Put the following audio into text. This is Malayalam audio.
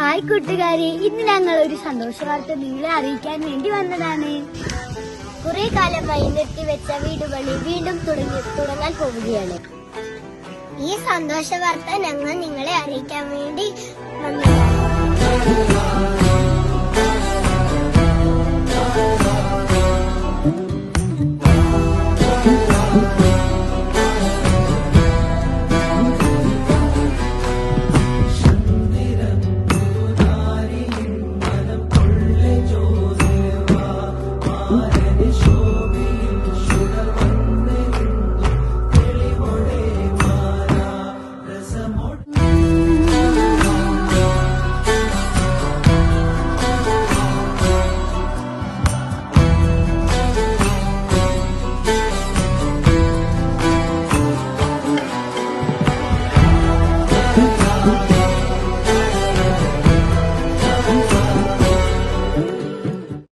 ഹായ് കൂട്ടുകാരെ, ഇന്ന് ഞങ്ങൾ ഒരു സന്തോഷ വാർത്ത നിങ്ങളെ അറിയിക്കാൻ വേണ്ടി വന്നതാണ്. കുറെ കാലമായി നിർത്തിവെച്ച വീടുകളിൽ വീണ്ടും തുടങ്ങാൻ പോവുകയാണ്. ഈ സന്തോഷ വാർത്ത ഞങ്ങൾ നിങ്ങളെ അറിയിക്കാൻ വേണ്ടി വന്നു.